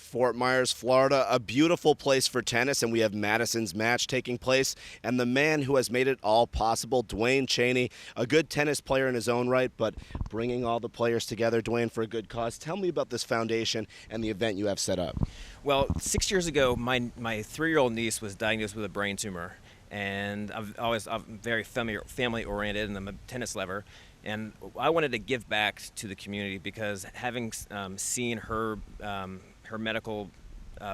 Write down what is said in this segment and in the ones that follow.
Fort Myers, Florida, a beautiful place for tennis, and we have Madisen's match taking place. And the man who has made it all possible, Duane Chaney, a good tennis player in his own right, but bringing all the players together, Duane, for a good cause. Tell me about this foundation and the event you have set up. Well, 6 years ago, my 3-year-old niece was diagnosed with a brain tumor, and I'm very family oriented, and I'm a tennis lover. And I wanted to give back to the community because having seen her medical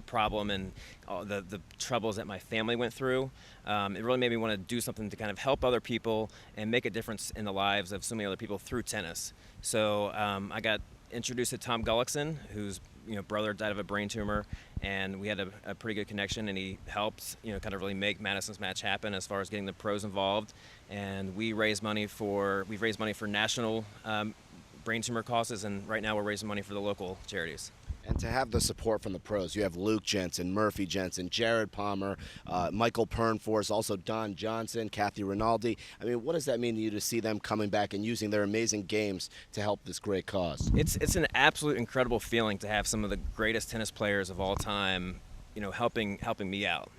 problem and all the troubles that my family went through, it really made me want to do something to kind of help other people and make a difference in the lives of so many other people through tennis. So I got introduced to Tom Gullickson, whose brother died of a brain tumor, and we had a pretty good connection, and he helped kind of really make Madisen's match happen as far as getting the pros involved. And we've raised money for national brain tumor causes, and right now we're raising money for the local charities. And to have the support from the pros, you have Luke Jensen, Murphy Jensen, Jared Palmer, Michael Pernfors, also Don Johnson, Kathy Rinaldi. I mean, what does that mean to you to see them coming back and using their amazing games to help this great cause? It's an absolute incredible feeling to have some of the greatest tennis players of all time, helping me out.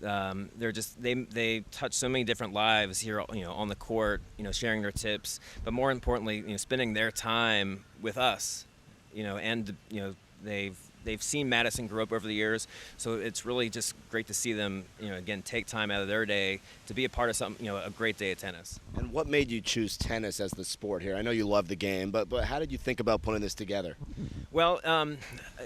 They touch so many different lives here, on the court, sharing their tips, but more importantly, spending their time with us. They've seen Madisen grow up over the years, so it's really just great to see them, again, take time out of their day to be a part of something, a great day of tennis. And what made you choose tennis as the sport here? I know you love the game, but how did you think about putting this together? Well,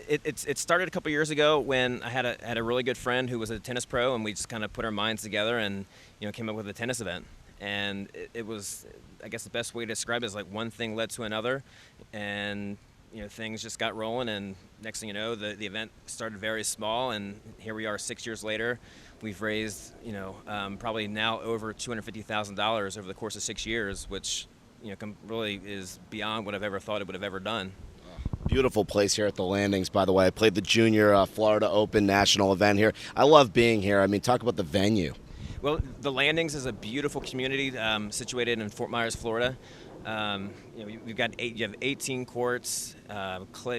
it started a couple years ago when I had a really good friend who was a tennis pro, and we just kind of put our minds together and came up with a tennis event. And it was, I guess the best way to describe it is like one thing led to another, and things just got rolling, and next thing you know, the event started very small, and here we are 6 years later. We've raised, probably now over $250,000 over the course of 6 years, which, really is beyond what I've ever thought it would have ever done. Beautiful place here at the Landings, by the way. I played the Junior Florida Open national event here. I love being here. I mean, talk about the venue. Well, the Landings is a beautiful community situated in Fort Myers, Florida. You have 18 courts,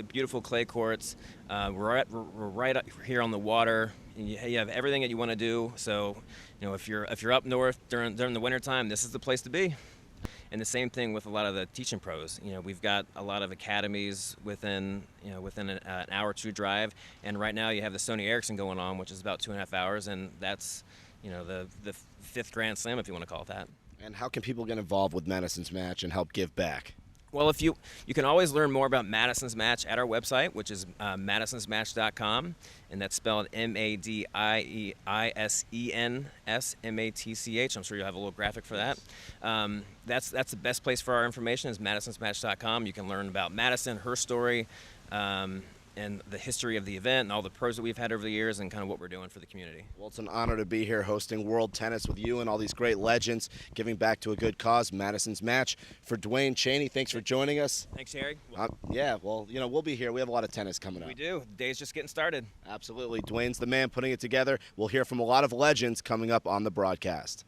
beautiful clay courts. We're right up here on the water. And you have everything that you want to do. So, if you're up north during the wintertime, this is the place to be. And the same thing with a lot of the teaching pros. We've got a lot of academies within an hour or two drive. And right now you have the Sony Ericsson going on, which is about 2.5 hours, and that's the fifth Grand Slam, if you want to call it that. And how can people get involved with Madisen's match and help give back? Well, you can always learn more about Madisen's match at our website, which is madisensmatch.com, and that's spelled MADIEISENSMATCH. I'm sure you'll have a little graphic for that. That's the best place for our information is madisensmatch.com. You can learn about Madisen, her story, and the history of the event and all the pros that we've had over the years and kind of what we're doing for the community. Well, it's an honor to be here hosting World Tennis with you and all these great legends, giving back to a good cause, Madisen's match. For Duane Chaney, thanks for joining us. Thanks, Harry. Yeah, well, we'll be here. We have a lot of tennis coming up. We do. The day's just getting started. Absolutely. Duane's the man putting it together. We'll hear from a lot of legends coming up on the broadcast.